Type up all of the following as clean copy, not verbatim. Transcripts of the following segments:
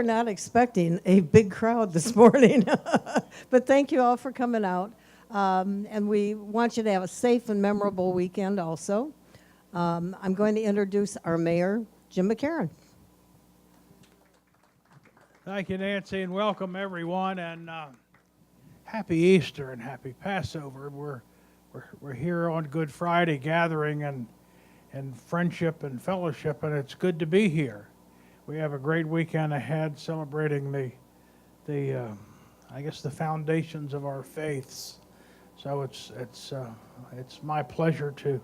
were not expecting a big crowd this morning, but thank you all for coming out. And we want you to have a safe and memorable weekend also. I'm going to introduce our mayor, Jim McCarron. Thank you, Nancy, and welcome everyone, and happy Easter and happy Passover. We're here on Good Friday gathering and friendship and fellowship, and it's good to be here. We have a great weekend ahead celebrating the I guess the foundations of our faiths. So it's my pleasure to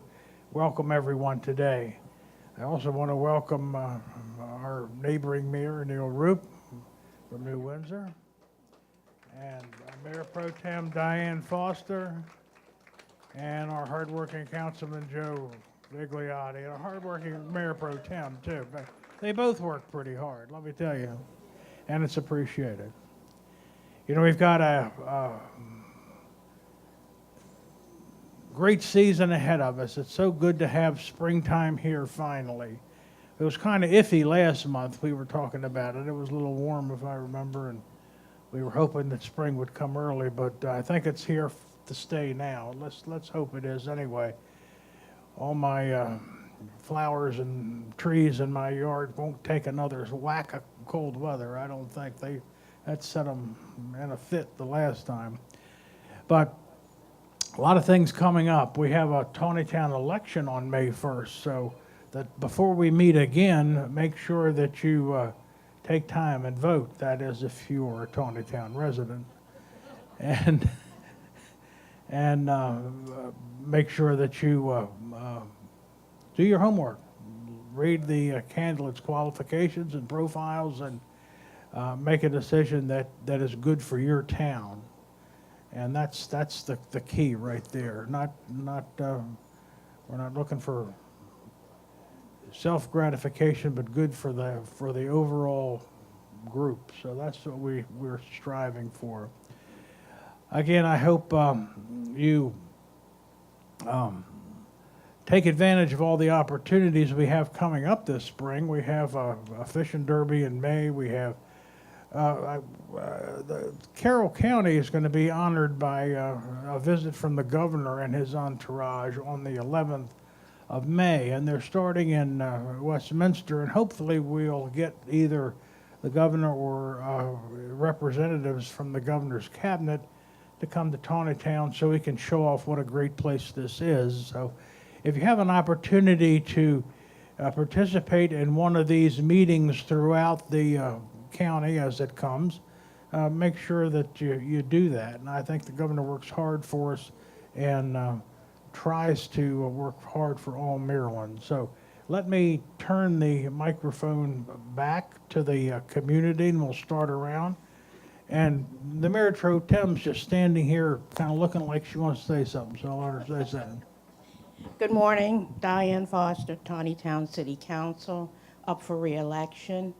welcome everyone today. I also want to welcome our neighboring mayor, Neil Roop, from New Windsor, and Mayor Pro Tem Diane Foster, and our hardworking Councilman Joe Vigliotti, and our hardworking Mayor Pro Tem too. But they both work pretty hard, let me tell you, and it's appreciated. You know, we've got a great season ahead of us. It's so good to have springtime here finally. It was kind of iffy last month. We were talking about it. It was a little warm, if I remember, and we were hoping that spring would come early, but I think it's here to stay now. Let's hope it is anyway. All my flowers and trees in my yard won't take another whack of cold weather. I don't think that set them in a fit the last time. But a lot of things coming up. We have a Taneytown election on May 1st, so that before we meet again, make sure that you take time and vote. That is, if you are a Taneytown resident, and make sure that you do your homework, read the candidates' qualifications and profiles, and make a decision that is good for your town. And that's the key right there. We're not looking for self-gratification, but good for the overall group. So that's what we're striving for. Again, I hope you take advantage of all the opportunities we have coming up this spring. We have a fishing derby in May. We have the Carroll County is going to be honored by a visit from the governor and his entourage on the 11th of May, and they're starting in Westminster, and hopefully we'll get either the governor or representatives from the governor's cabinet to come to Taneytown so we can show off what a great place this is. So if you have an opportunity to participate in one of these meetings throughout the county as it comes, make sure that you do that. And I think the governor works hard for us and tries to work hard for all Maryland. So let me turn the microphone back to the community, and we'll start around. And the Mayor Pro Tem's just standing here kind of looking like she wants to say something, so I'll let her say something. Good morning, Diane Foster, Taneytown City Council, up for re-election.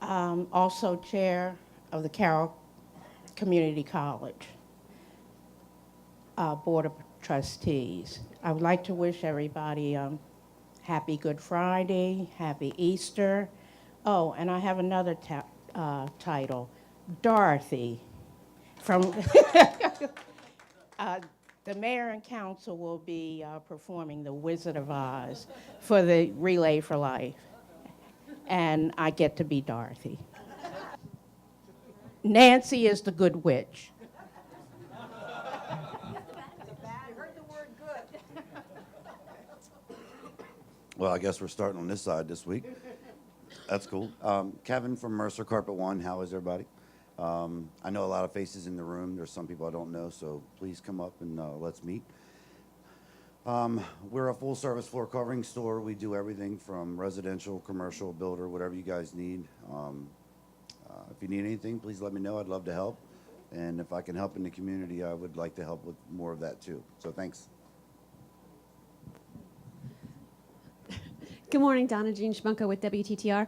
Also chair of the Carroll Community College Board of Trustees. I would like to wish everybody happy Good Friday, happy Easter. Oh, and I have another title, Dorothy, from the mayor and council will be performing the Wizard of Oz for the Relay for Life, and I get to be Dorothy. Nancy is the good witch. Well, I guess we're starting on this side this week. That's cool. Kevin from Mercer Carpet One, how is everybody? I know a lot of faces in the room. There's some people I don't know, so please come up and let's meet. We're a full-service floor covering store. We do everything from residential, commercial, builder, whatever you guys need. If you need anything, please let me know. I'd love to help. And if I can help in the community, I would like to help with more of that too. So thanks. Good morning, Donna Jean Schmunko with WTTR.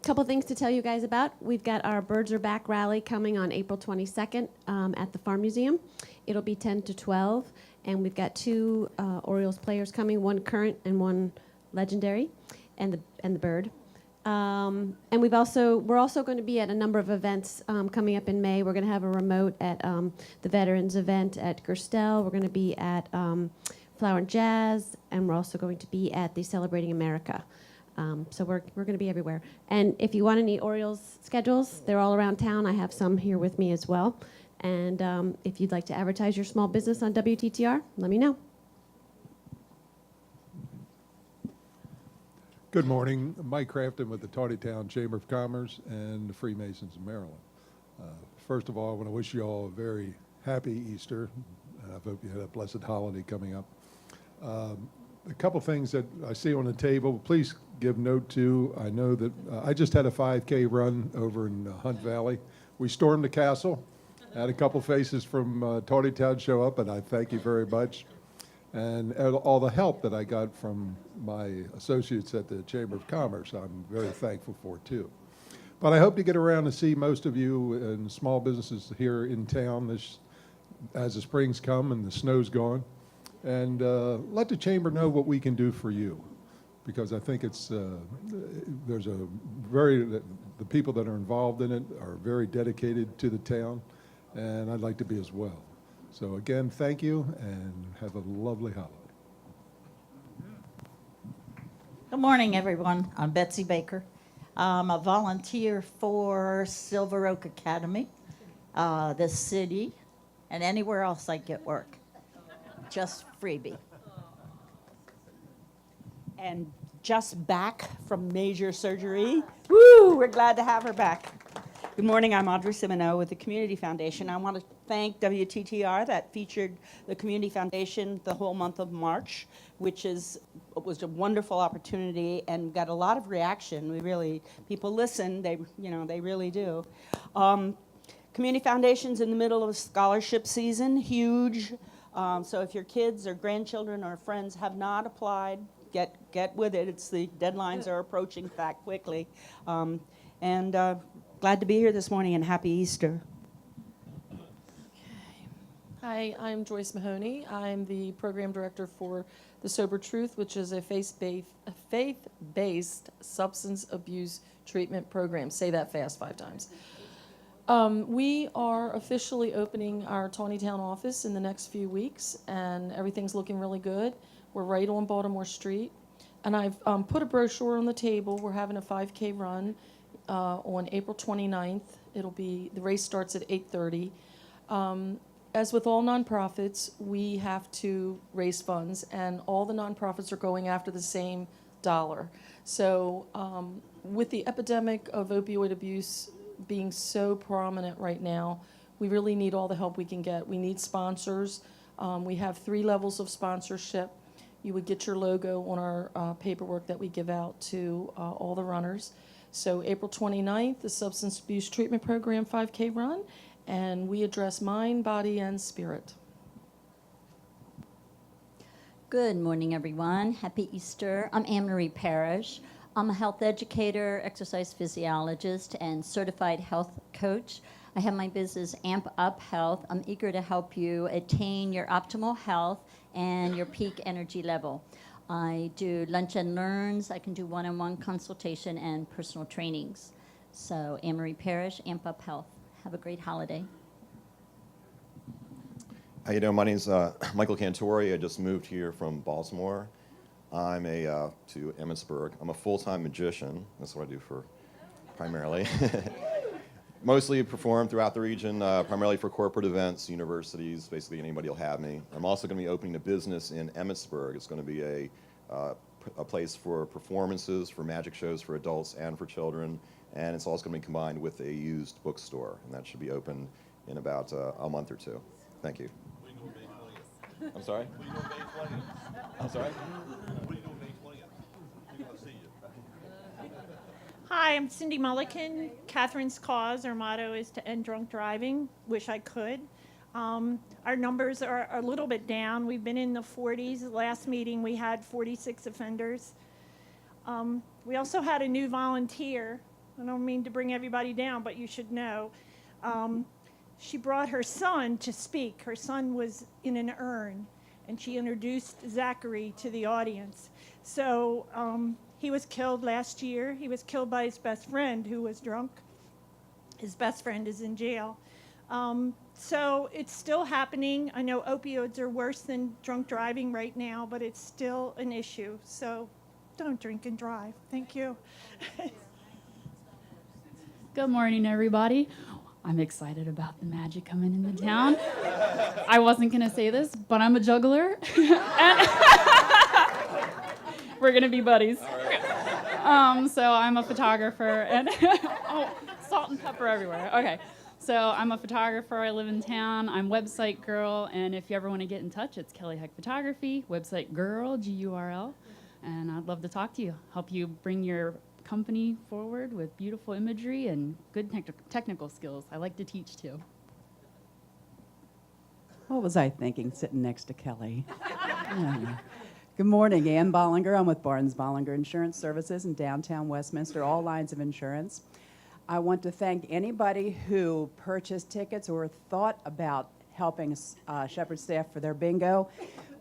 Couple things to tell you guys about. We've got our Birds Are Back rally coming on April 22nd at the Farm Museum. It'll be 10 to 12, and we've got two Orioles players coming, one current and one legendary, and the bird. And we're also going to be at a number of events coming up in May. We're going to have a remote at the Veterans event at Gerstel. We're going to be at Flower and Jazz, and we're also going to be at the Celebrating America. So we're going to be everywhere. And if you want any Orioles schedules, they're all around town. I have some here with me as well. And if you'd like to advertise your small business on WTTR, let me know. Good morning. Mike Crafton with the Taneytown Chamber of Commerce and the Freemasons of Maryland. First of all, I want to wish you all a very happy Easter. I hope you had a blessed holiday coming up. A couple things that I see on the table, please give note to. I know that I just had a 5K run over in Hunt Valley. We stormed the castle. Had a couple faces from Taneytown show up, and I thank you very much. And all the help that I got from my associates at the Chamber of Commerce, I'm very thankful for too. But I hope to get around to see most of you and small businesses here in town as the springs come and the snow's gone. And let the Chamber know what we can do for you. Because I think it's, the people that are involved in it are very dedicated to the town, and I'd like to be as well. So again, thank you, and have a lovely holiday. Good morning, everyone. I'm Betsy Baker. I'm a volunteer for Silver Oak Academy, the city, and anywhere else I get work. Just freebie. And just back from major surgery. Woo! We're glad to have her back. Good morning, I'm Audrey Simoneau with the Community Foundation. I want to thank WTTR that featured the Community Foundation the whole month of March, which was a wonderful opportunity and got a lot of reaction. People listen, they really do. Community Foundation's in the middle of scholarship season, huge. So if your kids or grandchildren or friends have not applied, get with it. The deadlines are approaching that quickly. Glad to be here this morning, and happy Easter. Hi, I'm Joyce Mahoney. I'm the program director for The Sober Truth, which is a faith-based substance abuse treatment program. Say that fast 5 times. We are officially opening our Taneytown office in the next few weeks, and everything's looking really good. We're right on Baltimore Street, and I've put a brochure on the table. We're having a 5K run on April 29th. The race starts at 8:30. As with all nonprofits, we have to raise funds, and all the nonprofits are going after the same dollar. So with the epidemic of opioid abuse being so prominent right now, we really need all the help we can get. We need sponsors. We have 3 levels of sponsorship. You would get your logo on our paperwork that we give out to all the runners. So April 29th, the Substance Abuse Treatment Program 5K run, and we address mind, body, and spirit. Good morning, everyone. Happy Easter. I'm Anne Marie Parrish. I'm a health educator, exercise physiologist, and certified health coach. I have my business Amp Up Health. I'm eager to help you attain your optimal health and your peak energy level. I do lunch and learns. I can do one-on-one consultation and personal trainings. So Anne Marie Parrish, Amp Up Health. Have a great holiday. How you doing? My name's Michael Cantori. I just moved here from Baltimore. I'm to Emmitsburg. I'm a full-time magician. That's what I do for primarily. Mostly perform throughout the region, primarily for corporate events, universities, basically anybody will have me. I'm also going to be opening a business in Emmitsburg. It's going to be a place for performances, for magic shows for adults and for children, and it's also going to be combined with a used bookstore, and that should be open in about a month or 2. Thank you. I'm sorry? I'm sorry? Hi, I'm Cindy Mullican. Catherine's cause, our motto is to end drunk driving. Wish I could. Our numbers are a little bit down. We've been in the 40s. Last meeting we had 46 offenders. We also had a new volunteer. I don't mean to bring everybody down, but you should know. She brought her son to speak. Her son was in an urn, and she introduced Zachary to the audience. So He was killed last year. He was killed by his best friend who was drunk. His best friend is in jail. So it's still happening. I know opioids are worse than drunk driving right now, but it's still an issue. So don't drink and drive. Thank you. Good morning, everybody. I'm excited about the magic coming into town. I wasn't going to say this, but I'm a juggler. And we're going to be buddies. So I'm a photographer. And oh, salt and pepper everywhere. Okay. So I'm a photographer. I live in town. I'm website girl. And if you ever want to get in touch, it's Kelly Heck Photography, website girl, GURL. And I'd love to talk to you, help you bring your company forward with beautiful imagery and good technical skills. I like to teach too. What was I thinking sitting next to Kelly? I don't know. Good morning, Ann Bollinger. I'm with Barnes Bollinger Insurance Services in downtown Westminster, all lines of insurance. I want to thank anybody who purchased tickets or thought about helping Shepherd staff for their bingo.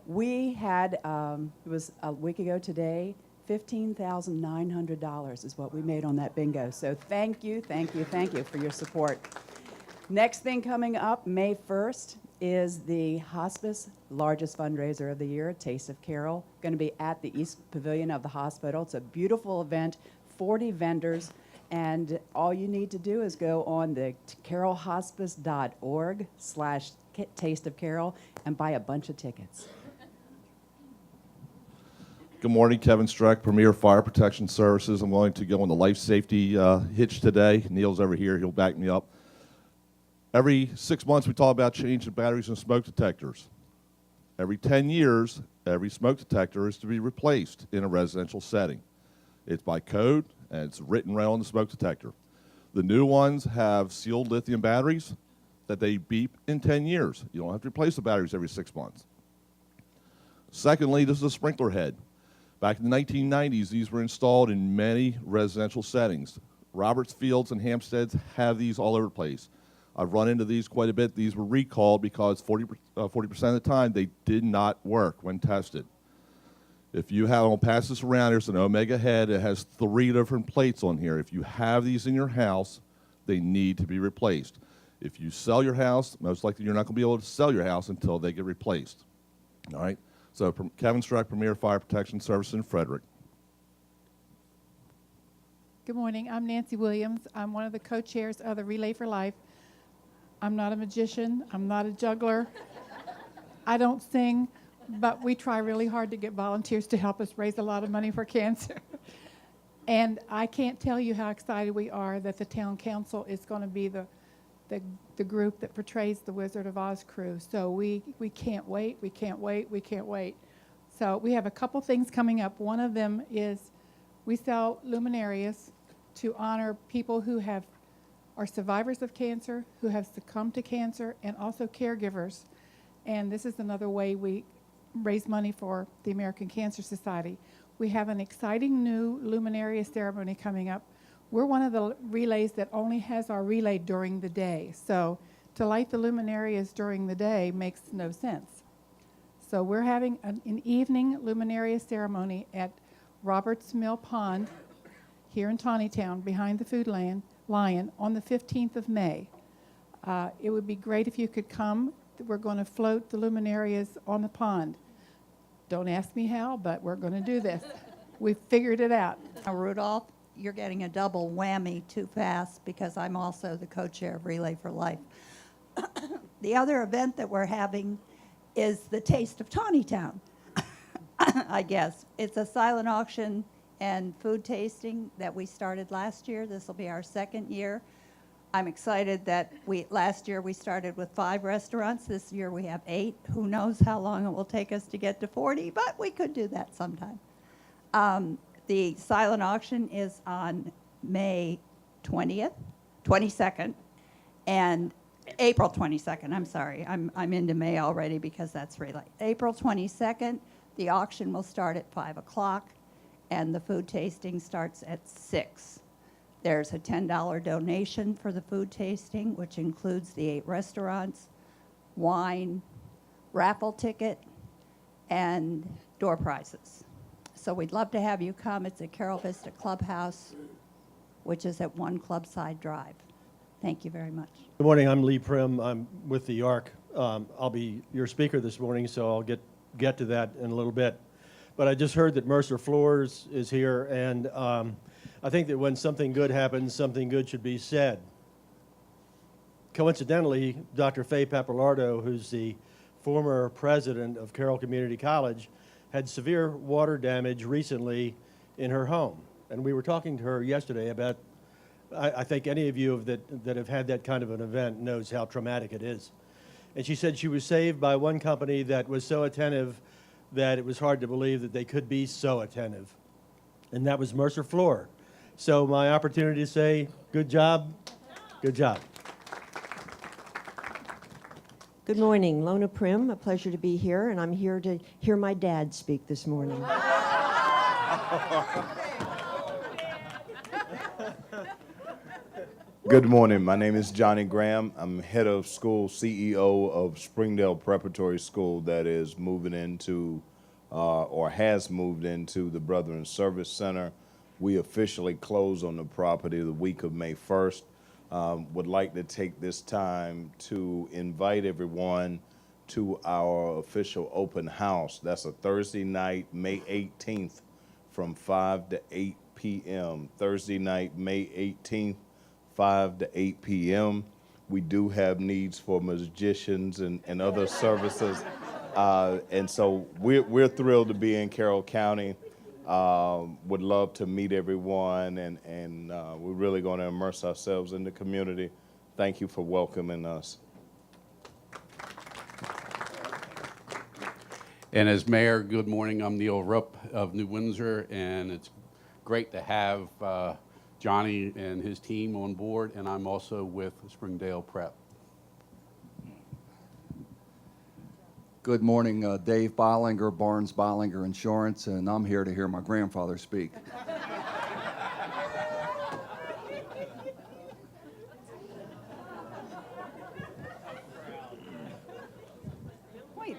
We had, it was a week ago today, $15,900 is what we made on that bingo. So thank you, thank you, thank you for your support. Next thing coming up, May 1st, is the hospice largest fundraiser of the year, Taste of Carol. Going to be at the East Pavilion of the hospital. It's a beautiful event, 40 vendors, and all you need to do is go on the carolhospice.org/Taste of Carol and buy a bunch of tickets. Good morning, Kevin Streck, Premier Fire Protection Services. I'm going to go on the life safety hitch today. Neil's over here. He'll back me up. Every 6 months, we talk about changing batteries and smoke detectors. Every 10 years, every smoke detector is to be replaced in a residential setting. It's by code, and it's written right on the smoke detector. The new ones have sealed lithium batteries that they beep in 10 years. You don't have to replace the batteries every 6 months. Secondly, this is a sprinkler head. Back in the 1990s, these were installed in many residential settings. Roberts Fields and Hampsteads have these all over the place. I've run into these quite a bit. These were recalled because 40% of the time they did not work when tested. If you have, I'll pass this around, there's an Omega head. It has 3 different plates on here. If you have these in your house, they need to be replaced. If you sell your house, most likely you're not going to be able to sell your house until they get replaced. All right? So Kevin Streck, Premier Fire Protection Service in Frederick. Good morning. I'm Nancy Williams. I'm one of the co-chairs of the Relay for Life. I'm not a magician. I'm not a juggler. I don't sing, but we try really hard to get volunteers to help us raise a lot of money for cancer. And I can't tell you how excited we are that the town council is going to be the group that portrays the Wizard of Oz crew. So we can't wait, we can't wait, we can't wait. So we have a couple things coming up. One of them is we sell luminarias to honor people who are survivors of cancer, who have succumbed to cancer, and also caregivers. And this is another way we raise money for the American Cancer Society. We have an exciting new luminaria ceremony coming up. We're one of the relays that only has our relay during the day. So to light the luminarias during the day makes no sense. So we're having an evening luminaria ceremony at Roberts Mill Pond here in Taneytown behind the Food Lion on the 15th of May. It would be great if you could come. We're going to float the luminarias on the pond. Don't ask me how, but we're going to do this. We've figured it out. Rudolph, you're getting a double whammy too fast because I'm also the co-chair of Relay for Life. The other event that we're having is the Taste of Taneytown, I guess. It's a silent auction and food tasting that we started last year. This will be our second year. I'm excited that last year we started with 5 restaurants. This year we have 8. Who knows how long it will take us to get to 40, but we could do that sometime. The silent auction is on May 22nd, and April 22nd, I'm sorry. I'm into May already because that's relay. April 22nd, the auction will start at 5 o'clock, and the food tasting starts at 6. There's a $10 donation for the food tasting, which includes the 8 restaurants, wine, raffle ticket, and door prizes. So we'd love to have you come. It's at Carol Vista Clubhouse, which is at 1 Clubside Drive. Thank you very much. Good morning. I'm Lee Prim. I'm with the ARC. I'll be your speaker this morning, so I'll get to that in a little bit. But I just heard that Mercer Floors is here, and I think that when something good happens, something good should be said. Coincidentally, Dr. Faye Pappalardo, who's the former president of Carroll Community College, had severe water damage recently in her home. And we were talking to her yesterday about, I think any of you that have had that kind of an event knows how traumatic it is. And she said she was saved by one company that was so attentive that it was hard to believe that they could be so attentive. And that was Mercer Floor. So my opportunity to say, good job, good job. Good morning, Lona Prim, a pleasure to be here, and I'm here to hear my dad speak this morning. Good morning, my name is Johnny Graham. I'm head of school, CEO of Springdale Preparatory School that is moving into, or has moved into the Brethren Service Center. We officially close on the property the week of May 1st. Would like to take this time to invite everyone to our official open house. That's a Thursday night, May 18th, from 5 to 8 p.m. Thursday night, May 18th, 5 to 8 p.m. We do have needs for magicians and other services. And so we're thrilled to be in Carroll County. Would love to meet everyone, and we're really going to immerse ourselves in the community. Thank you for welcoming us. And as mayor, good morning. I'm Neil Rupp of New Windsor, and it's great to have Johnny and his team on board, and I'm also with Springdale Prep. Good morning, Dave Bollinger, Barnes Bollinger Insurance, and I'm here to hear my grandfather speak. Wait.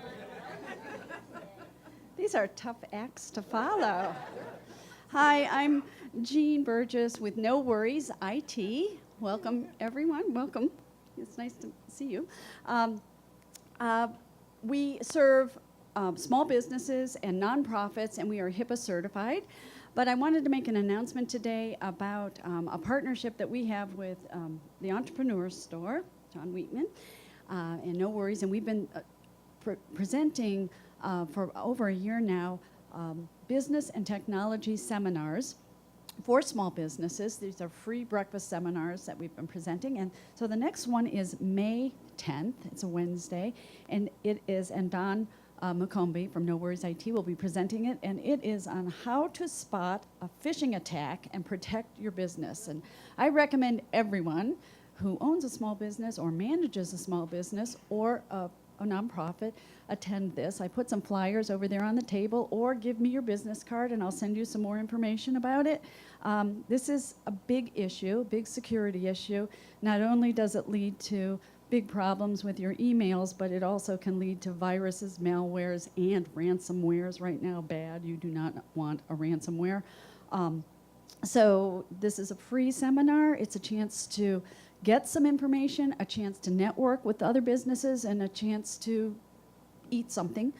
These are tough acts to follow. Hi, I'm Jean Burgess with No Worries IT. Welcome, everyone. Welcome. It's nice to see you. We serve small businesses and nonprofits, and we are HIPAA certified. But I wanted to make an announcement today about a partnership that we have with the Entrepreneur Store, John Wheatman, and No Worries. And we've been presenting for over a year now business and technology seminars for small businesses. These are free breakfast seminars that we've been presenting. And so the next one is May 10th. It's a Wednesday. And it is, and Don McCombie from No Worries IT will be presenting it. And it is on how to spot a phishing attack and protect your business. And I recommend everyone who owns a small business or manages a small business or a nonprofit attend this. I put some flyers over there on the table, or give me your business card and I'll send you some more information about it. This is a big issue, big security issue. Not only does it lead to big problems with your emails, but it also can lead to viruses, malwares, and ransomwares. Right now, bad. You do not want a ransomware. So this is a free seminar. It's a chance to get some information, a chance to network with other businesses, and a chance to eat something.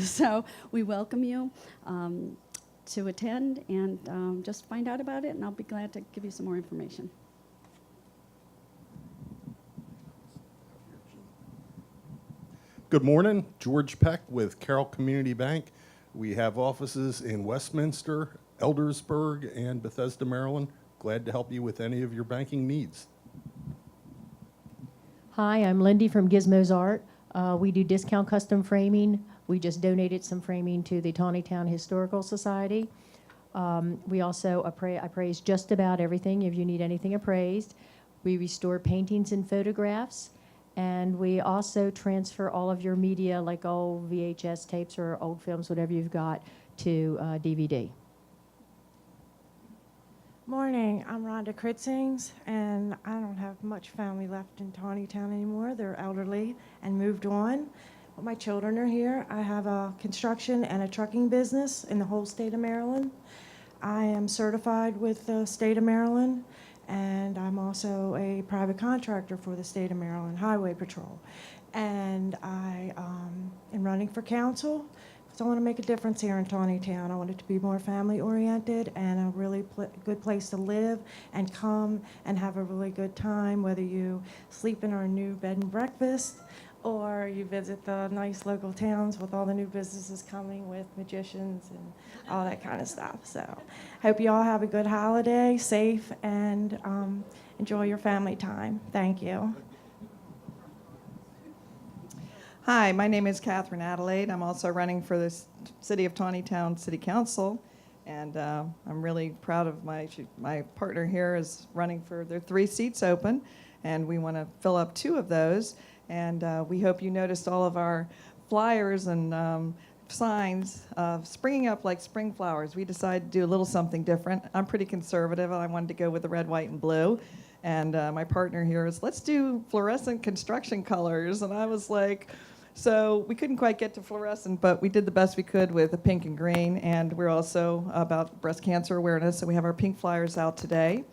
So we welcome you to attend and just find out about it, and I'll be glad to give you some more information. Good morning, George Peck with Carroll Community Bank. We have offices in Westminster, Eldersburg, and Bethesda, Maryland. Glad to help you with any of your banking needs. Hi, I'm Lindy from Gizmos Art. We do discount custom framing. We just donated some framing to the Taneytown Historical Society. We also appraise just about everything if you need anything appraised. We restore paintings and photographs. And we also transfer all of your media, like old VHS tapes or old films, whatever you've got, to DVD. Morning, I'm Rhonda Kritzings, and I don't have much family left in Taneytown anymore. They're elderly and moved on. my children are here. I have a construction and a trucking business in the whole state of Maryland. I am certified with the state of Maryland, and I'm also a private contractor for the state of Maryland Highway Patrol. And I am running for council because I want to make a difference here in Taneytown. I want it to be more family-oriented and a really good place to live and come and have a really good time, whether you sleep in our new bed and breakfast or you visit the nice local towns with all the new businesses coming with magicians and all that kind of stuff. So hope you all have a good holiday, safe, and enjoy your family time. Thank you. Hi, my name is Catherine Adelaide. I'm also running for the City of Taneytown City Council, and I'm really proud of my partner here is running for, there are 3 seats open, and we want to fill up 2 of those. And we hope you noticed all of our flyers and signs springing up like spring flowers. We decided to do a little something different. I'm pretty conservative, and I wanted to go with the red, white, and blue. And my partner here is, let's do fluorescent construction colors. And I was like, so we couldn't quite get to fluorescent, but we did the best we could with the pink and green. And we're also about breast cancer awareness, so we have our pink flyers out today.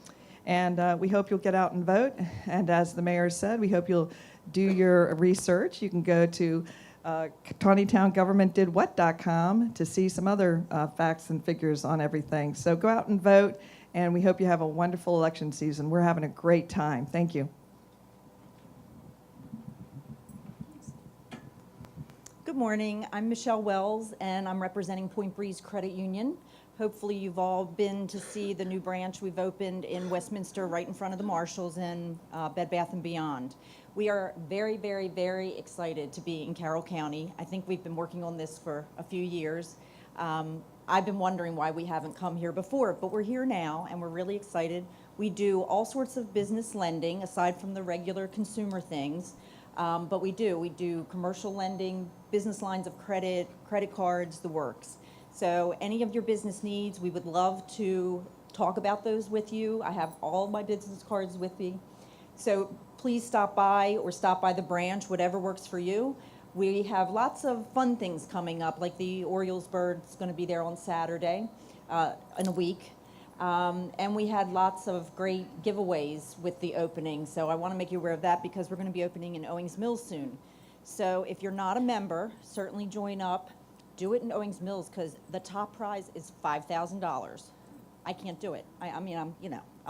And we hope you'll get out and vote. And as the mayor said, we hope you'll do your research. You can go to TawnytownGovernmentDidWhat.com to see some other facts and figures on everything. So go out and vote, and we hope you have a wonderful election season. We're having a great time. Thank you. Good morning. I'm Michelle Wells, and I'm representing Point Breeze Credit Union. Hopefully you've all been to see the new branch we've opened in Westminster right in front of the Marshalls and Bed Bath & Beyond. We are very, very, very excited to be in Carroll County. I think we've been working on this for a few years. I've been wondering why we haven't come here before, but we're here now and we're really excited. We do all sorts of business lending aside from the regular consumer things, but we do commercial lending, business lines of credit, credit cards, the works. So any of your business needs, we would love to talk about those with you. I have all my business cards with me. So please stop by or stop by the branch, whatever works for you. We have lots of fun things coming up, like the Orioles bird's going to be there on Saturday in a week. And we had lots of great giveaways with the opening. So I want to make you aware of that because we're going to be opening in Owings Mills soon. So if you're not a member, certainly join up. Do it in Owings Mills because the top prize is $5,000. I can't do it. I mean, I'm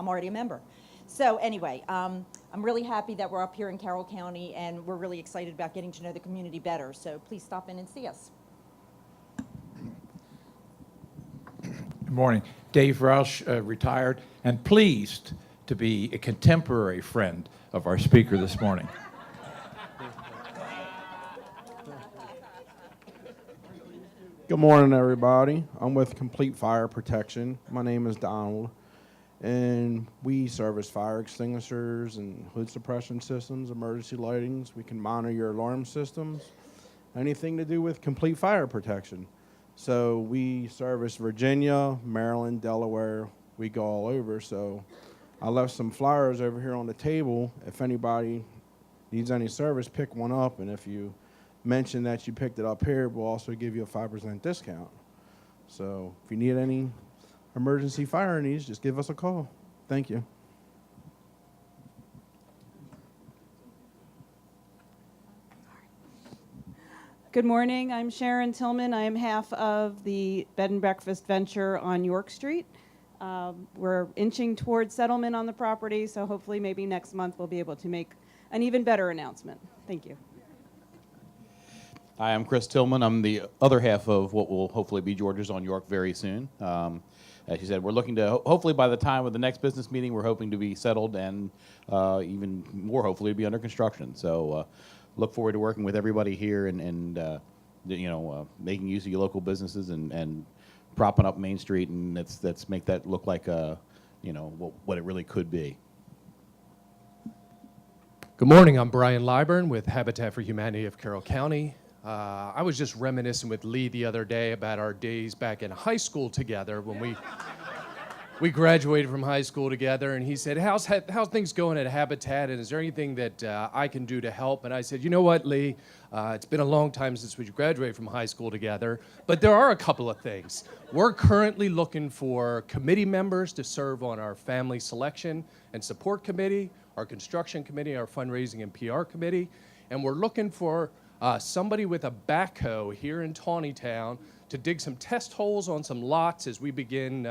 already a member. So anyway, I'm really happy that we're up here in Carroll County, and we're really excited about getting to know the community better. So please stop in and see us. Good morning. Dave Roush, retired, and pleased to be a contemporary friend of our speaker this morning. Good morning, everybody. I'm with Complete Fire Protection. My name is Donald, and we service fire extinguishers and hood suppression systems, emergency lightings. We can monitor your alarm systems, anything to do with complete fire protection. So we service Virginia, Maryland, Delaware. We go all over. So I left some flyers over here on the table. If anybody needs any service, pick one up, and if you mention that you picked it up here, we'll also give you a 5% discount. So if you need any emergency fire needs, just give us a call. Thank you. Good morning. I'm Sharon Tillman. I am half of the bed and breakfast venture on York Street. We're inching towards settlement on the property, so hopefully maybe next month we'll be able to make an even better announcement. Thank you. Hi, I'm Chris Tillman. I'm the other half of what will hopefully be George's on York very soon. As you said, we're looking to, hopefully by the time of the next business meeting, we're hoping to be settled and even more hopefully to be under construction. So look forward to working with everybody here and making use of your local businesses and propping up Main Street, and let's make that look like what it really could be. Good morning. I'm Brian Liburn with Habitat for Humanity of Carroll County. I was just reminiscing with Lee the other day about our days back in high school together when we graduated from high school together, and he said, how's things going at Habitat, and is there anything that I can do to help? And I said, you know what, Lee, it's been a long time since we graduated from high school together, but there are a couple of things. We're currently looking for committee members to serve on our family selection and support committee, our construction committee, our fundraising and PR committee, and we're looking for somebody with a backhoe here in Taneytown to dig some test holes on some lots as we begin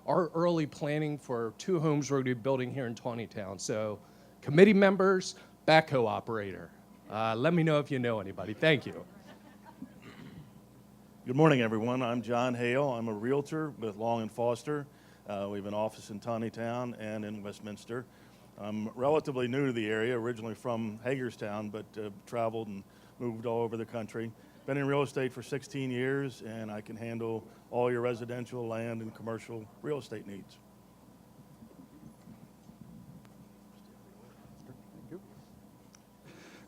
our early planning for 2 homes we're going to be building here in Taneytown. So committee members, backhoe operator. Let me know if you know anybody. Thank you. Good morning, everyone. I'm John Hale. I'm a realtor with Long & Foster. We have an office in Taneytown and in Westminster. I'm relatively new to the area, originally from Hagerstown, but traveled and moved all over the country. Been in real estate for 16 years, and I can handle all your residential, land, and commercial real estate needs.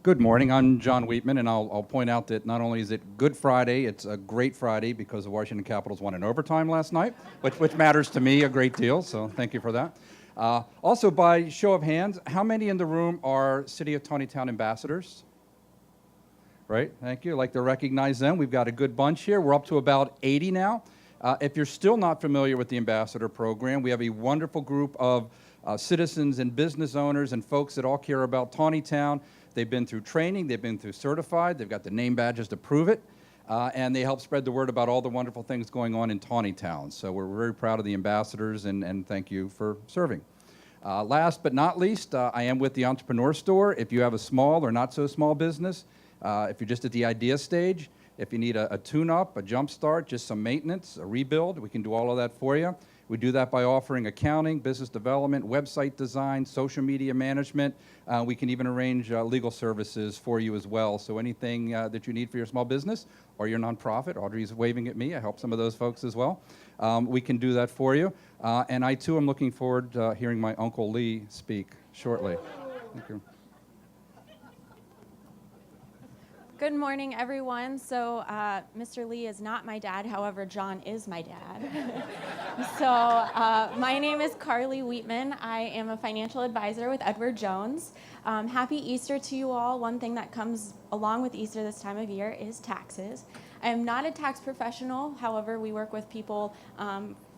Good morning. I'm John Wheatman, and I'll point out that not only is it Good Friday, it's a great Friday because the Washington Capitals won in overtime last night, which matters to me a great deal, so thank you for that. Also, by show of hands, how many in the room are City of Taneytown ambassadors? Right, thank you. I'd like to recognize them. We've got a good bunch here. We're up to about 80 now. If you're still not familiar with the ambassador program, we have a wonderful group of citizens and business owners and folks that all care about Taneytown. They've been through training, they've been through certified, they've got the name badges to prove it, and they help spread the word about all the wonderful things going on in Taneytown. So we're very proud of the ambassadors, and thank you for serving. Last but not least, I am with the Entrepreneur Store. If you have a small or not so small business, if you're just at the idea stage, if you need a tune-up, a jump start, just some maintenance, a rebuild, we can do all of that for you. We do that by offering accounting, business development, website design, social media management. We can even arrange legal services for you as well. So anything that you need for your small business or your nonprofit, Audrey's waving at me, I help some of those folks as well. We can do that for you. And I too am looking forward to hearing my Uncle Lee speak shortly. Thank you. Good morning, everyone. So Mr. Lee is not my dad, however, John is my dad. So my name is Carly Wheatman. I am a financial advisor with Edward Jones. Happy Easter to you all. One thing that comes along with Easter this time of year is taxes. I am not a tax professional, however, we work with people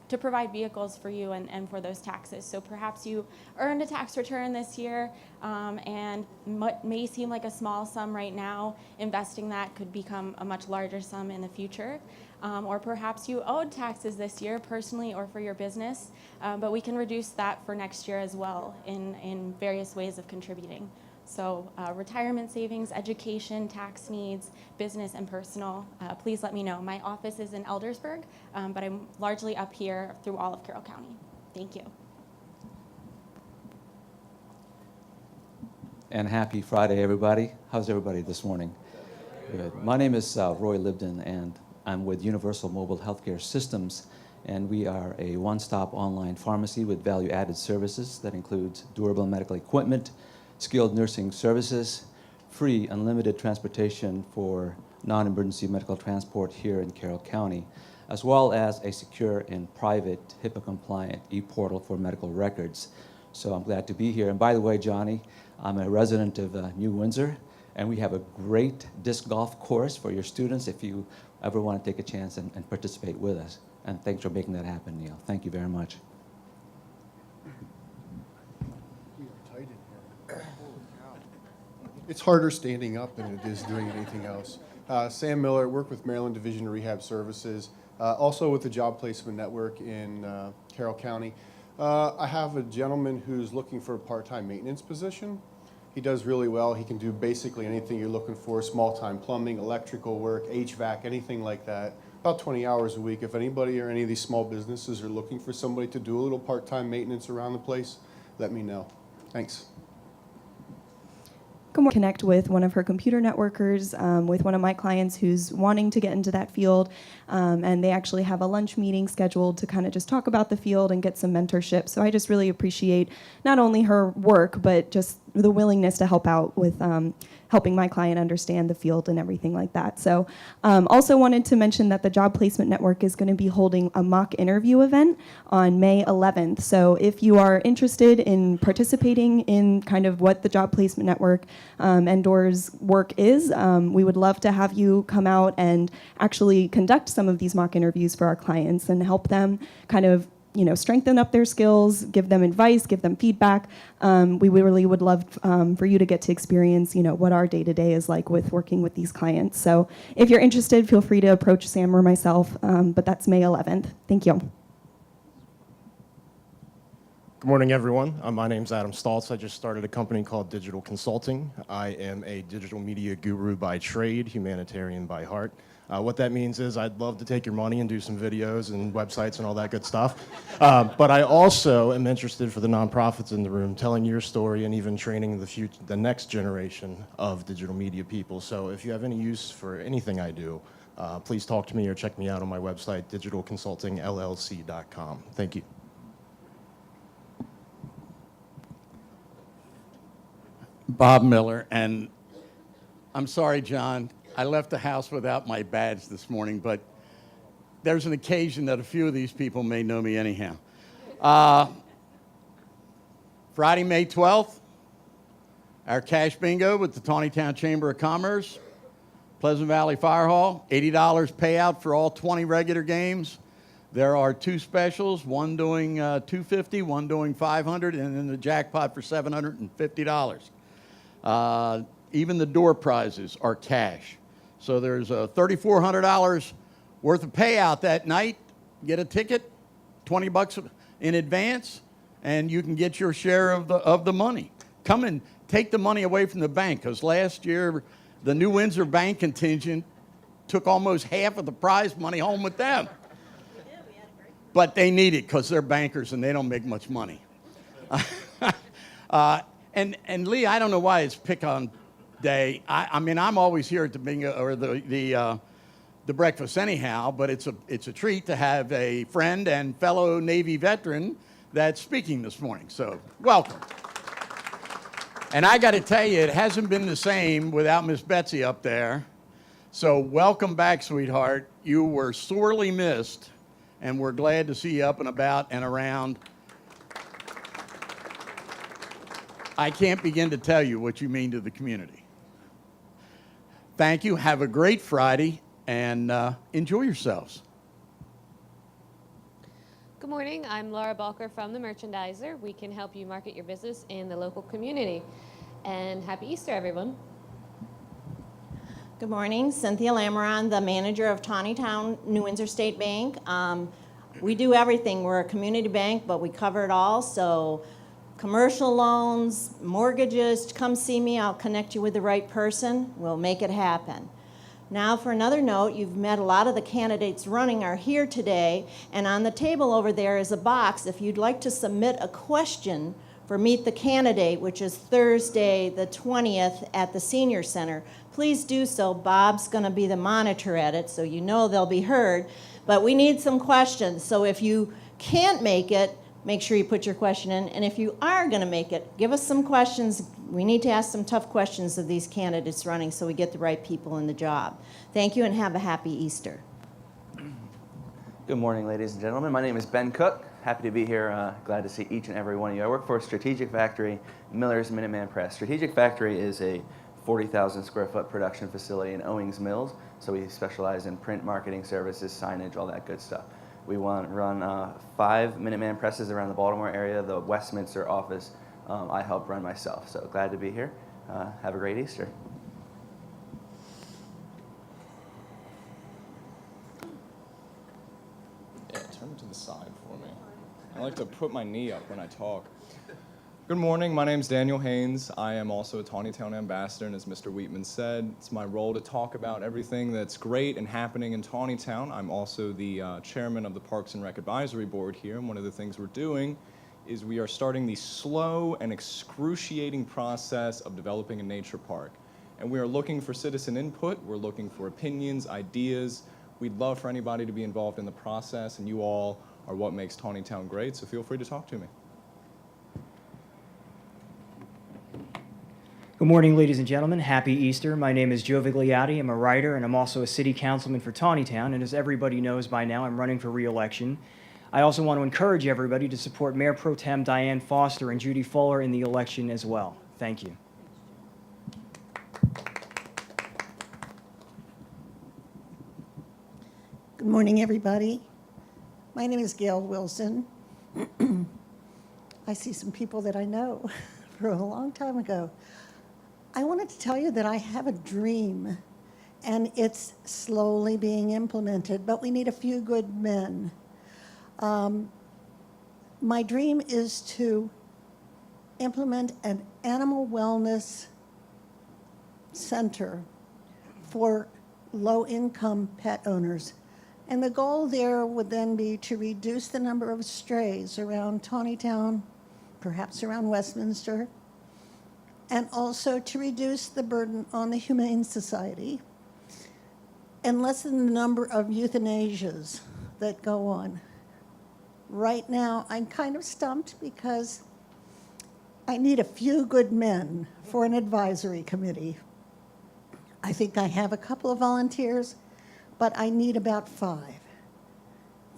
to provide vehicles for you and for those taxes. So perhaps you earned a tax return this year and what may seem like a small sum right now, investing that could become a much larger sum in the future. Or perhaps you owed taxes this year personally or for your business, but we can reduce that for next year as well in various ways of contributing. So retirement savings, education, tax needs, business and personal, please let me know. My office is in Eldersburg, but I'm largely up here through all of Carroll County. Thank you. And happy Friday, everybody. How's everybody this morning? Good. My name is Roy Libden, and I'm with Universal Mobile Healthcare Systems, and we are a one-stop online pharmacy with value-added services that includes durable medical equipment, skilled nursing services, free unlimited transportation for non-emergency medical transport here in Carroll County, as well as a secure and private HIPAA-compliant e-portal for medical records. So I'm glad to be here. And by the way, Johnny, I'm a resident of New Windsor, and we have a great disc golf course for your students if you ever want to take a chance and participate with us. And thanks for making that happen, Neil. Thank you very much. It's harder standing up than it is doing anything else. Sam Miller, work with Maryland Division of Rehab Services, also with the Job Placement Network in Carroll County. I have a gentleman who's looking for a part-time maintenance position. He does really well. He can do basically anything you're looking for, small-time plumbing, electrical work, HVAC, anything like that. About 20 hours a week. If anybody or any of these small businesses are looking for somebody to do a little part-time maintenance around the place, let me know. Thanks. Connect with one of her computer networkers, with one of my clients who's wanting to get into that field, and they actually have a lunch meeting scheduled to kind of just talk about the field and get some mentorship. So I just really appreciate not only her work, but just the willingness to help out with helping my client understand the field and everything like that. So also wanted to mention that the Job Placement Network is going to be holding a mock interview event on May 11th. So if you are interested in participating in kind of what the Job Placement Network and DOOR's work is, we would love to have you come out and actually conduct some of these mock interviews for our clients and help them kind of strengthen up their skills, give them advice, give them feedback. We really would love for you to get to experience, what our day-to-day is like with working with these clients. So if you're interested, feel free to approach Sam or myself, but that's May 11th. Thank you. Good morning, everyone. My name's Adam Stoltz. I just started a company called Digital Consulting. I am a digital media guru by trade, humanitarian by heart. What that means is I'd love to take your money and do some videos and websites and all that good stuff. But I also am interested for the nonprofits in the room, telling your story and even training the next generation of digital media people. So if you have any use for anything I do, please talk to me or check me out on my website, digitalconsultingllc.com. Thank you. Bob Miller, and I'm sorry, John, I left the house without my badge this morning, but there's an occasion that a few of these people may know me anyhow. Friday, May 12th, our cash bingo with the Taneytown Chamber of Commerce, Pleasant Valley Fire Hall, $80 payout for all 20 regular games. There are two specials, one doing $250, one doing $500, and then the jackpot for $750. Even the door prizes are cash. So there's $3,400 worth of payout that night. Get a ticket, $20 in advance, and you can get your share of the money. Come and take the money away from the bank, because last year the New Windsor Bank contingent took almost half of the prize money home with them. But they need it because they're bankers and they don't make much money. And Lee, I don't know why it's pick-on day. I mean, I'm always here at the bingo or the breakfast anyhow, but it's a treat to have a friend and fellow Navy veteran that's speaking this morning. So welcome. And I got to tell you, it hasn't been the same without Miss Betsy up there. So welcome back, sweetheart. You were sorely missed, and we're glad to see you up and about and around. I can't begin to tell you what you mean to the community. Thank you. Have a great Friday, and enjoy yourselves. Good morning. I'm Laura Balker from The Merchandiser. We can help you market your business in the local community. And happy Easter, everyone. Good morning. Cynthia Lameron, the manager of Taneytown New Windsor State Bank. We do everything. We're a community bank, but we cover it all. So commercial loans, mortgages, come see me. I'll connect you with the right person. We'll make it happen. Now for another note, you've met a lot of the candidates running are here today, and on the table over there is a box. If you'd like to submit a question for Meet the Candidate, which is Thursday the 20th at the Senior Center, please do so. Bob's going to be the monitor at it, so you know they'll be heard. But we need some questions, so if you can't make it, make sure you put your question in. And if you are going to make it, give us some questions. We need to ask some tough questions of these candidates running so we get the right people in the job. Thank you and have a happy Easter. Good morning, ladies and gentlemen. My name is Ben Cook. Happy to be here. Glad to see each and every one of you. I work for Strategic Factory, Miller's Minuteman Press. Strategic Factory is a 40,000 square foot production facility in Owings Mills. So we specialize in print marketing services, signage, all that good stuff. We run 5 Minuteman presses around the Baltimore area. The Westminster office I help run myself. So glad to be here. Have a great Easter. Yeah, turn it to the side for me. I like to put my knee up when I talk. Good morning, my name's Daniel Haynes. I am also a Taneytown ambassador, and as Mr. Wheatman said, it's my role to talk about everything that's great and happening in Taneytown. I'm also the chairman of the Parks and Rec Advisory Board here, and one of the things we're doing is we are starting the slow and excruciating process of developing a nature park. And we are looking for citizen input, we're looking for opinions, ideas. We'd love for anybody to be involved in the process, and you all are what makes Taneytown great, so feel free to talk to me. Good morning, ladies and gentlemen. Happy Easter. My name is Joe Vigliotti. I'm a writer, and I'm also a city councilman for Taneytown. And as everybody knows by now, I'm running for re-election. I also want to encourage everybody to support Mayor Pro Tem Diane Foster and Judy Fuller in the election as well. Thank you. Good morning, everybody. My name is Gail Wilson. I see some people that I know from a long time ago. I wanted to tell you that I have a dream, and it's slowly being implemented, but we need a few good men. My dream is to implement an animal wellness center for low-income pet owners. And the goal there would then be to reduce the number of strays around Taneytown, perhaps around Westminster, and also to reduce the burden on the Humane Society and lessen the number of euthanasias that go on. Right now, I'm kind of stumped because I need a few good men for an advisory committee. I think I have a couple of volunteers, but I need about 5.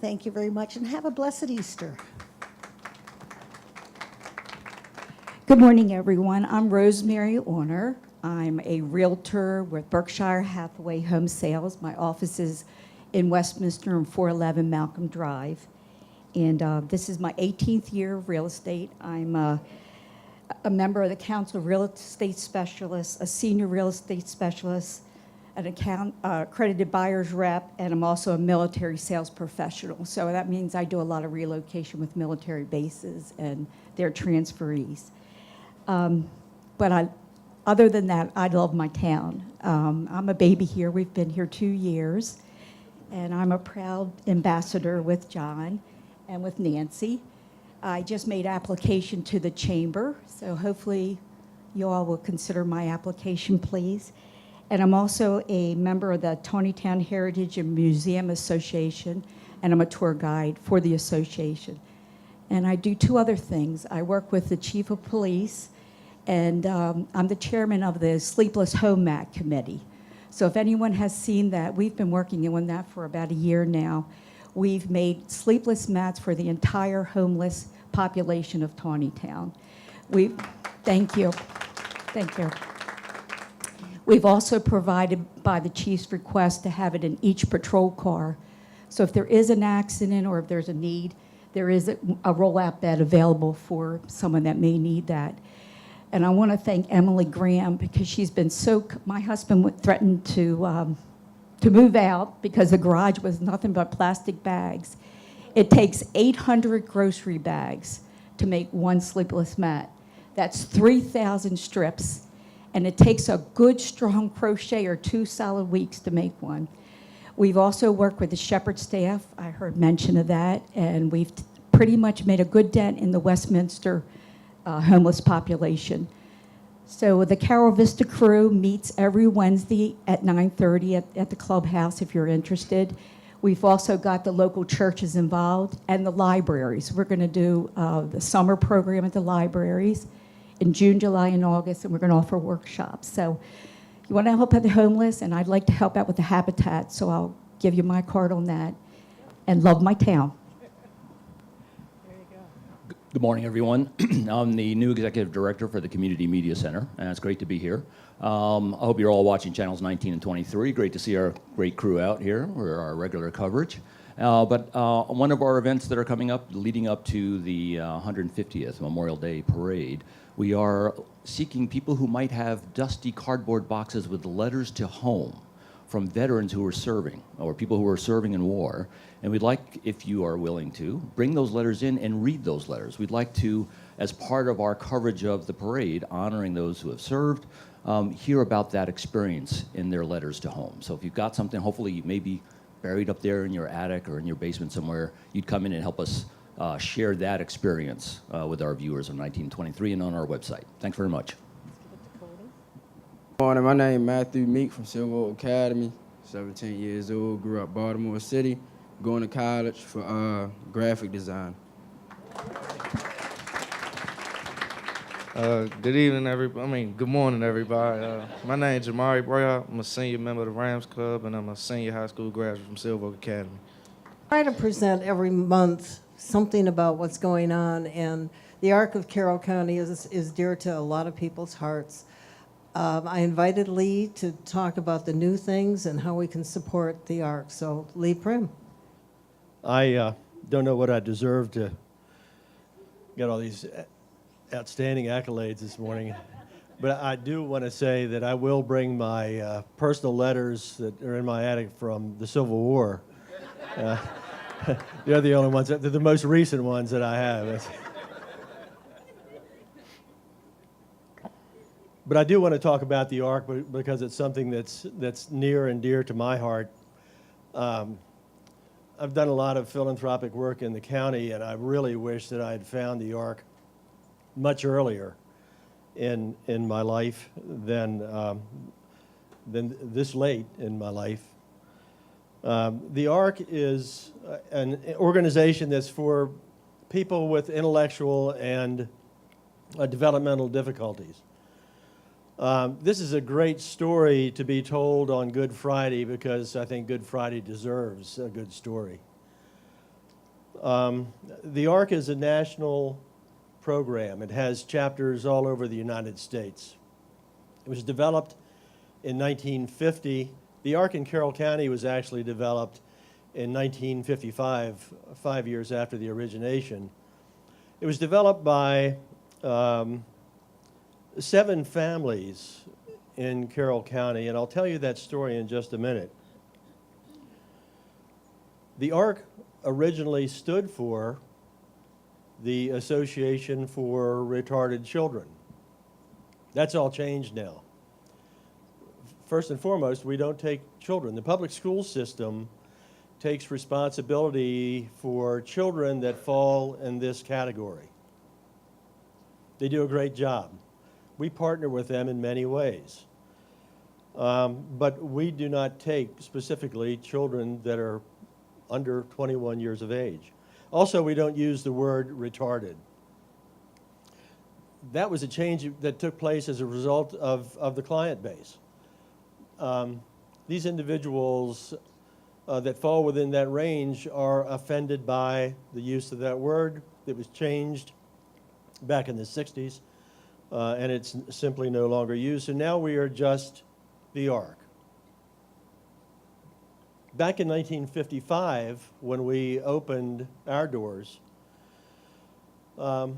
Thank you very much, and have a blessed Easter. Good morning, everyone. I'm Rosemary Orner. I'm a realtor with Berkshire Hathaway Home Sales. My office is in Westminster on 411 Malcolm Drive. And this is my 18th year of real estate. I'm a member of the Council of Real Estate Specialists, a senior real estate specialist, an accredited buyer's rep, and I'm also a military sales professional. So that means I do a lot of relocation with military bases and their transferees. Other than that, I love my town. I'm a baby here. We've been here 2 years, and I'm a proud ambassador with John and with Nancy. I just made application to the chamber, so hopefully you all will consider my application, please. And I'm also a member of the Taneytown Heritage and Museum Association, and I'm a tour guide for the association. And I do 2 other things. I work with the chief of police, and I'm the chairman of the Sleepless Home Mat Committee. So if anyone has seen that, we've been working on that for about a year now. We've made sleepless mats for the entire homeless population of Taneytown. Thank you. Thank you. We've also provided, by the chief's request, to have it in each patrol car. So if there is an accident or if there's a need, there is a roll-out bed available for someone that may need that. And I want to thank Emily Graham because she's been my husband threatened to move out because the garage was nothing but plastic bags. It takes 800 grocery bags to make 1 sleepless mat. That's 3,000 strips, and it takes a good, strong crochet or 2 solid weeks to make one. We've also worked with the Shepherd staff. I heard mention of that, and we've pretty much made a good dent in the Westminster homeless population. So the Carol Vista crew meets every Wednesday at 9:30 at the clubhouse if you're interested. We've also got the local churches involved and the libraries. We're going to do the summer program at the libraries in June, July, and August, and we're going to offer workshops. So you want to help out the homeless, and I'd like to help out with the habitat, so I'll give you my card on that. And love my town. Good morning, everyone. I'm the new executive director for the Community Media Center, and it's great to be here. I hope you're all watching channels 19 and 23. Great to see our great crew out here for our regular coverage. But one of our events that are coming up, leading up to the 150th Memorial Day Parade, we are seeking people who might have dusty cardboard boxes with letters to home from veterans who are serving or people who are serving in war. And we'd like, if you are willing to, bring those letters in and read those letters. We'd like to, as part of our coverage of the parade, honoring those who have served, hear about that experience in their letters to home. So if you've got something, hopefully maybe buried up there in your attic or in your basement somewhere, you'd come in and help us share that experience with our viewers on 1923 and on our website. Thanks very much. Good morning, my name is Matthew Meek from Silver Oak Academy, 17 years old, grew up Baltimore City, going to college for graphic design. Good evening, good morning, everybody. My name's Jamari Brown. I'm a senior member of the Rams Club, and I'm a senior high school graduate from Silver Oak Academy. Try to present every month something about what's going on, and the Arc of Carroll County is dear to a lot of people's hearts. I invited Lee to talk about the new things and how we can support the Arc. So, Lee Prim. I don't know what I deserve to get all these outstanding accolades this morning, but I do want to say that I will bring my personal letters that are in my attic from the Civil War. They're the only ones, they're the most recent ones that I have. But I do want to talk about the Arc because it's something that's near and dear to my heart. I've done a lot of philanthropic work in the county, and I really wish that I had found the Arc much earlier in my life than this late in my life. The Arc is an organization that's for people with intellectual and developmental difficulties. This is a great story to be told on Good Friday because I think Good Friday deserves a good story. The Arc is a national program. It has chapters all over the United States. It was developed in 1950. The Arc in Carroll County was actually developed in 1955, 5 years after the origination. It was developed by 7 families in Carroll County, and I'll tell you that story in just a minute. The Arc originally stood for the Association for Retarded Children. That's all changed now. First and foremost, we don't take children. The public school system takes responsibility for children that fall in this category. They do a great job. We partner with them in many ways. But we do not take specifically children that are under 21 years of age. Also, we don't use the word retarded. That was a change that took place as a result of the client base. These individuals that fall within that range are offended by the use of that word. It was changed back in the 60s, and it's simply no longer used. So now we are just the Arc. Back in 1955, when we opened our doors, if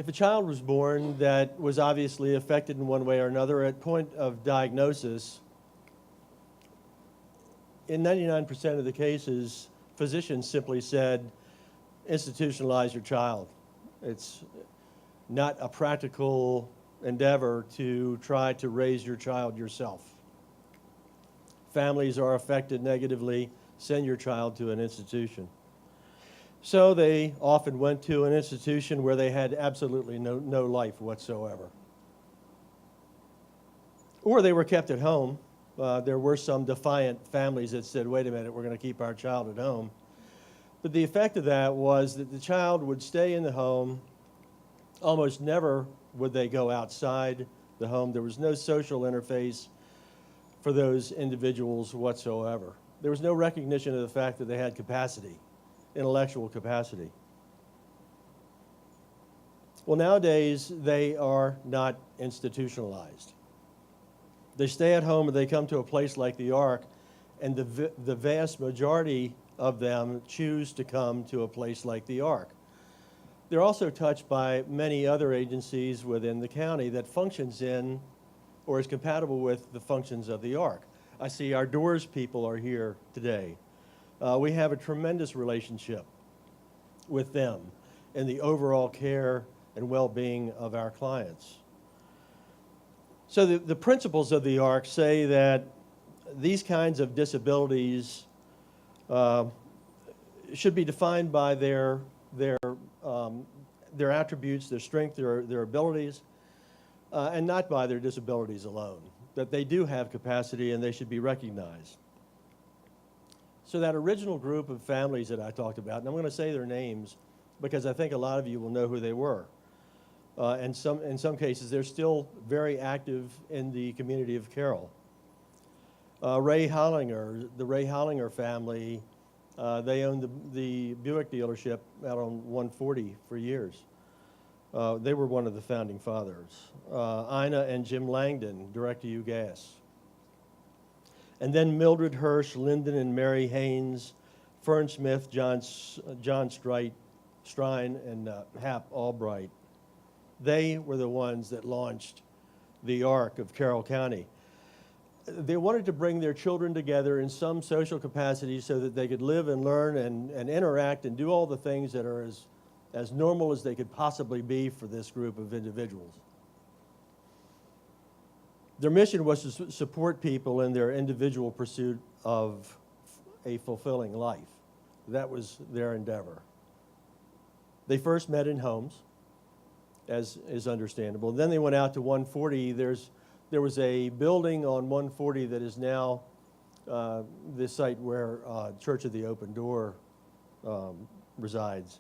a child was born that was obviously affected in one way or another at point of diagnosis, in 99% of the cases, physicians simply said, institutionalize your child. It's not a practical endeavor to try to raise your child yourself. Families are affected negatively, send your child to an institution. So they often went to an institution where they had absolutely no life whatsoever. Or they were kept at home. There were some defiant families that said, wait a minute, we're going to keep our child at home. But the effect of that was that the child would stay in the home. Almost never would they go outside the home. There was no social interface for those individuals whatsoever. There was no recognition of the fact that they had capacity, intellectual capacity. Well, nowadays, they are not institutionalized. They stay at home and they come to a place like the Arc, and the vast majority of them choose to come to a place like the Arc. They're also touched by many other agencies within the county that functions in or is compatible with the functions of the Arc. I see our doors people are here today. We have a tremendous relationship with them in the overall care and well-being of our clients. So the principles of the Arc say that these kinds of disabilities should be defined by their attributes, their strength, their abilities, and not by their disabilities alone, that they do have capacity and they should be recognized. So that original group of families that I talked about, and I'm going to say their names because I think a lot of you will know who they were. and in some cases, they're still very active in the community of Carroll. Ray Hollinger, the Ray Hollinger family, they owned the Buick dealership out on 140 for years. They were one of the founding fathers. Ina and Jim Langdon, Direct-to-You Gas. And then Mildred Hirsch, Lyndon and Mary Haynes, Fern Smith, John Strine, and Hap Albright. They were the ones that launched the ARC of Carroll County. They wanted to bring their children together in some social capacity so that they could live and learn and interact and do all the things that are as normal as they could possibly be for this group of individuals. Their mission was to support people in their individual pursuit of a fulfilling life. That was their endeavor. They first met in homes, as is understandable. Then they went out to 140. There was a building on 140 that is now the site where Church of the Open Door resides.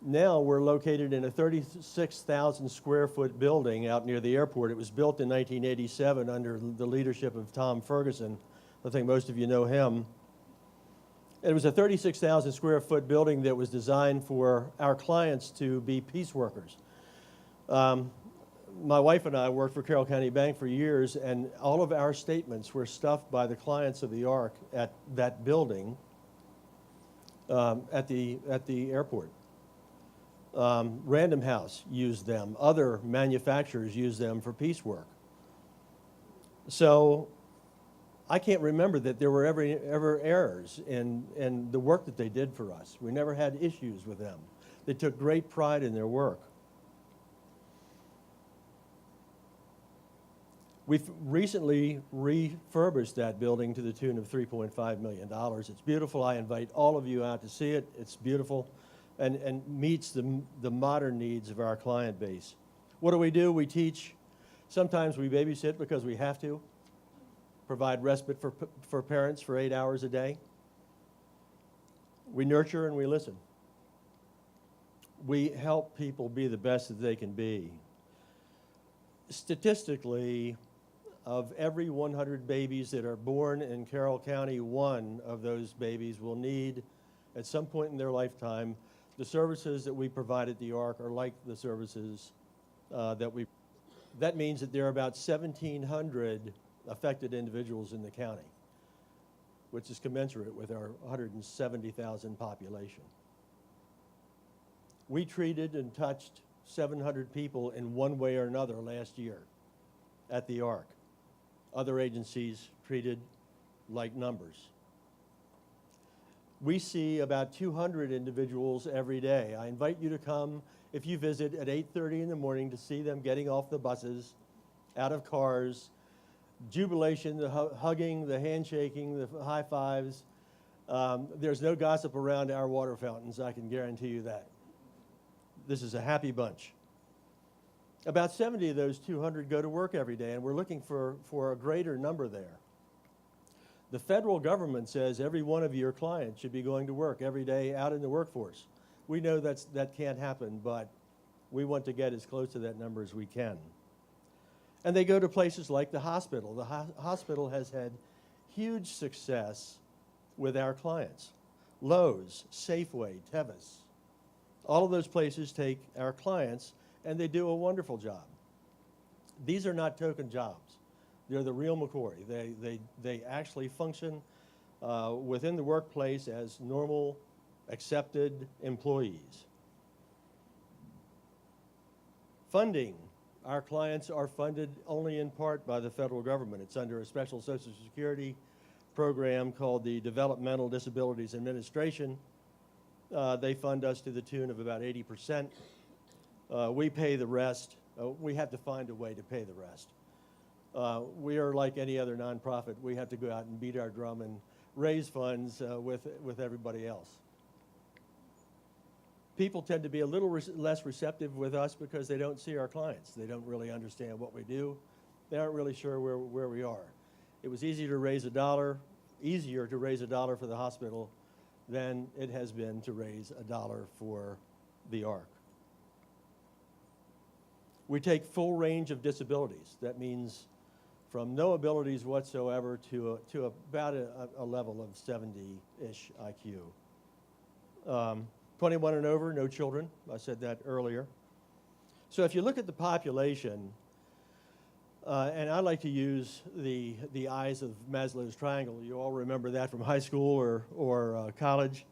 Now we're located in a 36,000 square foot building out near the airport. It was built in 1987 under the leadership of Tom Ferguson. I think most of you know him. It was a 36,000 square foot building that was designed for our clients to be peace workers. My wife and I worked for Carroll County Bank for years, and all of our statements were stuffed by the clients of the ARC at that building at the airport. Random House used them. Other manufacturers used them for piecework. So I can't remember that there were ever errors in the work that they did for us. We never had issues with them. They took great pride in their work. We've recently refurbished that building to the tune of $3.5 million. It's beautiful. I invite all of you out to see it. It's beautiful and meets the modern needs of our client base. What do? We teach. Sometimes we babysit because we have to. Provide respite for parents for 8 hours a day. We nurture and we listen. We help people be the best that they can be. Statistically, of every 100 babies that are born in Carroll County, one of those babies will need, at some point in their lifetime, the services that we provide at the ARC are like the services that means that there are about 1,700 affected individuals in the county, which is commensurate with our 170,000 population. We treated and touched 700 people in one way or another last year at the ARC. Other agencies treated like numbers. We see about 200 individuals every day. I invite you to come if you visit at 8:30 in the morning to see them getting off the buses, out of cars, jubilation, the hugging, the handshaking, the high fives. There's no gossip around our water fountains, I can guarantee you that. This is a happy bunch. About 70 of those 200 go to work every day, and we're looking for a greater number there. The federal government says every one of your clients should be going to work every day out in the workforce. We know that can't happen, but we want to get as close to that number as we can. And they go to places like the hospital. The hospital has had huge success with our clients. Lowe's, Safeway, Tevis. All of those places take our clients, and they do a wonderful job. These are not token jobs. They're the real McCory. They actually function within the workplace as normal, accepted employees. Funding. Our clients are funded only in part by the federal government. It's under a special Social Security program called the Developmental Disabilities Administration. They fund us to the tune of about 80%. We pay the rest. We have to find a way to pay the rest. We are like any other nonprofit. We have to go out and beat our drum and raise funds with everybody else. People tend to be a little less receptive with us because they don't see our clients. They don't really understand what we do. They aren't really sure where we are. It was easier to raise a dollar for the hospital than it has been to raise $1 for the ARC. We take full range of disabilities. That means from no abilities whatsoever to about a level of 70-ish IQ. 21 and over, no children. I said that earlier. So if you look at the population, and I like to use the eyes of Maslow's triangle. You all remember that from high school or college.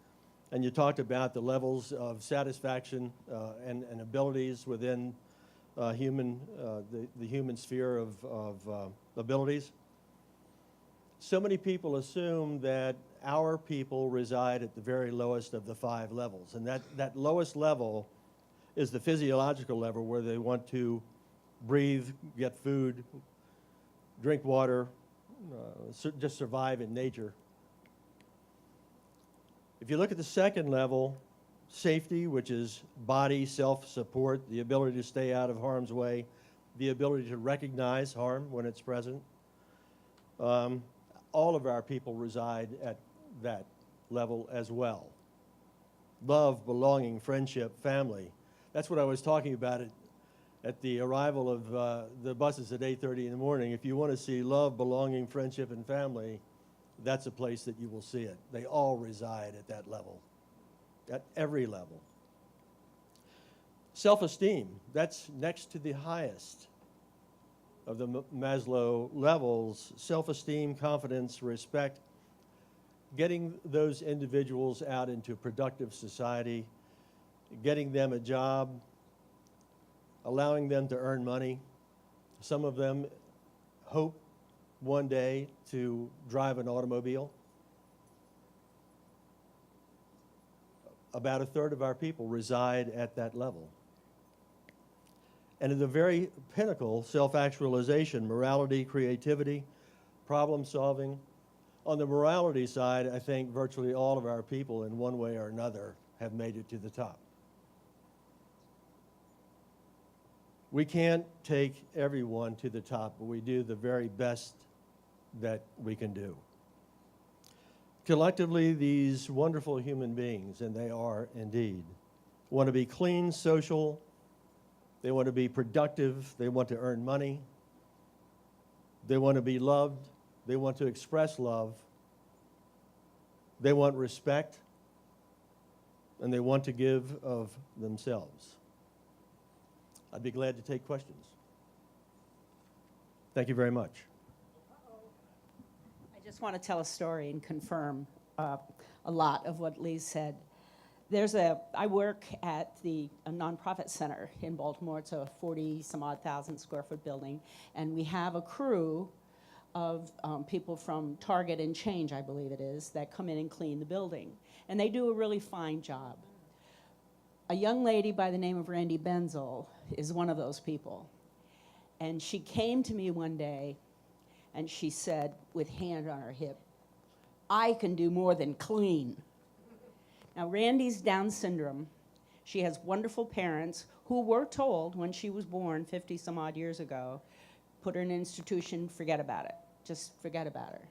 And you talked about the levels of satisfaction and abilities within the human sphere of abilities. So many people assume that our people reside at the very lowest of the 5 levels. And that lowest level is the physiological level where they want to breathe, get food, drink water, just survive in nature. If you look at the second level, safety, which is body self-support, the ability to stay out of harm's way, the ability to recognize harm when it's present, all of our people reside at that level as well. Love, belonging, friendship, family. That's what I was talking about at the arrival of the buses at 8:30 in the morning. If you want to see love, belonging, friendship, and family, that's a place that you will see it. They all reside at that level, at every level. Self-esteem, that's next to the highest of the Maslow levels. Self-esteem, confidence, respect, getting those individuals out into productive society, getting them a job, allowing them to earn money. Some of them hope one day to drive an automobile. About a third of our people reside at that level. And at the very pinnacle, self-actualization, morality, creativity, problem solving. On the morality side, I think virtually all of our people in one way or another have made it to the top. We can't take everyone to the top, but we do the very best that we can do. Collectively, these wonderful human beings, and they are indeed, want to be clean, social, they want to be productive, they want to earn money, they want to be loved, they want to express love, they want respect, and they want to give of themselves. I'd be glad to take questions. Thank you very much. I just want to tell a story and confirm a lot of what Lee said. I work at a nonprofit center in Baltimore. It's a 40-some-odd thousand square foot building, and we have a crew of people from Target and Change, I believe it is, that come in and clean the building. And they do a really fine job. A young lady by the name of Randy Benzel is one of those people. And she came to me one day and she said, with hand on her hip, "I can do more than clean." Now, Randy's Down syndrome. She has wonderful parents who were told when she was born 50 some odd years ago, put her in an institution, forget about it. Just forget about her.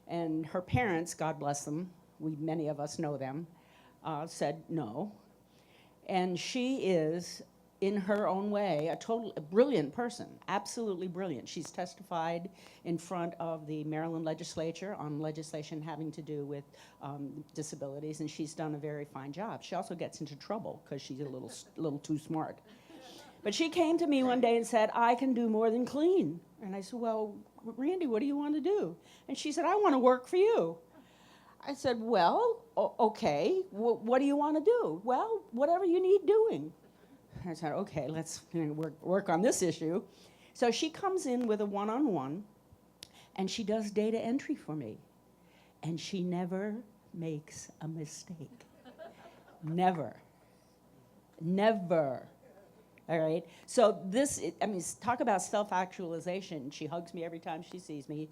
And her parents, God bless them, many of us know them, said no. And she is, in her own way, a brilliant person, absolutely brilliant. She's testified in front of the Maryland legislature on legislation having to do with disabilities, and she's done a very fine job. She also gets into trouble because she's a little too smart. But she came to me one day and said, "I can do more than clean." And I said, "Well, Randy, what do you want to do?" And she said, "I want to work for you." I said, "Well, okay, what do you want to do?" "Well, whatever you need doing." I said, "Okay, let's work on this issue." So she comes in with a one-on-one, and she does data entry for me. And she never makes a mistake. Never. Never. All right? So talk about self-actualization. She hugs me every time she sees me.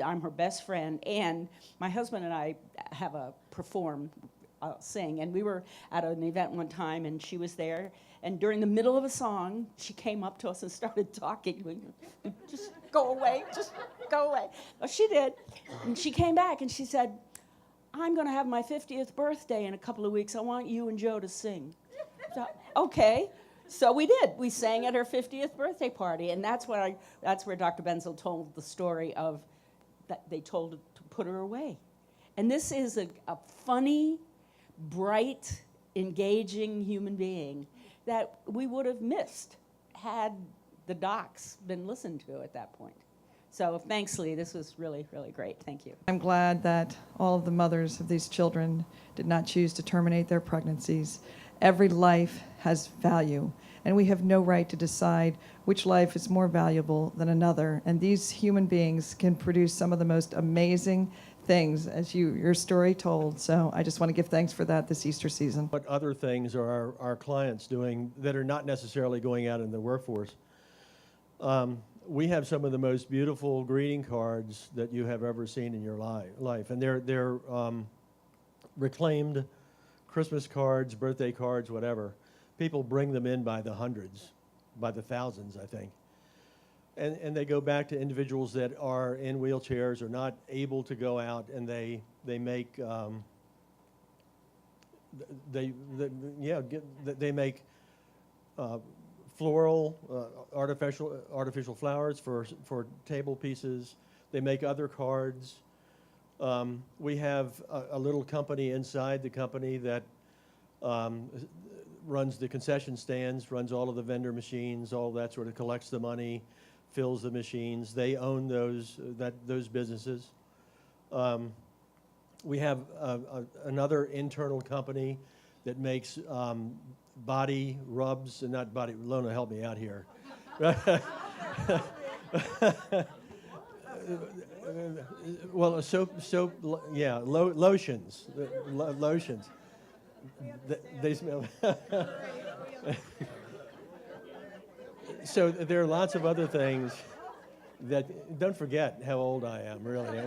I'm her best friend. And my husband and I have sing. And we were at an event one time, and she was there. And during the middle of a song, she came up to us and started talking. "Just go away, just go away." Well, she did. And she came back, and she said, "I'm going to have my 50th birthday in a couple of weeks. I want you and Joe to sing." So, okay. So we did. We sang at her 50th birthday party, and that's where Dr. Benzel told the story of that they told her to put her away. And this is a funny, bright, engaging human being that we would have missed had the docs been listened to at that point. So thanks, Lee. This was really, really great. Thank you. I'm glad that all of the mothers of these children did not choose to terminate their pregnancies. Every life has value, and we have no right to decide which life is more valuable than another. And these human beings can produce some of the most amazing things, as your story told. So I just want to give thanks for that this Easter season. What other things are our clients doing that are not necessarily going out in the workforce? We have some of the most beautiful greeting cards that you have ever seen in your life. And they're reclaimed Christmas cards, birthday cards, whatever. People bring them in by the hundreds, by the thousands, I think. And they go back to individuals that are in wheelchairs or not able to go out, and they make they make floral, artificial flowers for table pieces. They make other cards. We have a little company inside the company that runs the concession stands, runs all of the vendor machines, all that sort of, collects the money, fills the machines. They own those businesses. We have another internal company that makes body rubs, and not body. Lona, help me out here. Well, soap, yeah, lotions, lotions. They smell. So there are lots of other things that, don't forget how old I am, really.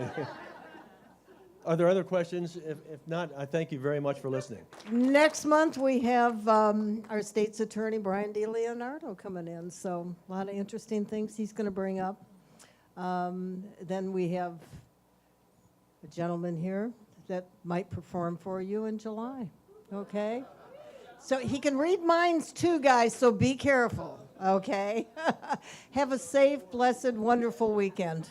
Are there other questions? If not, I thank you very much for listening. Next month, we have our state's attorney, Brian DiLeonardo, coming in. So a lot of interesting things he's going to bring up. Then we have a gentleman here that might perform for you in July. Okay? So he can read minds too, guys, so be careful. Okay? Have a safe, blessed, wonderful weekend.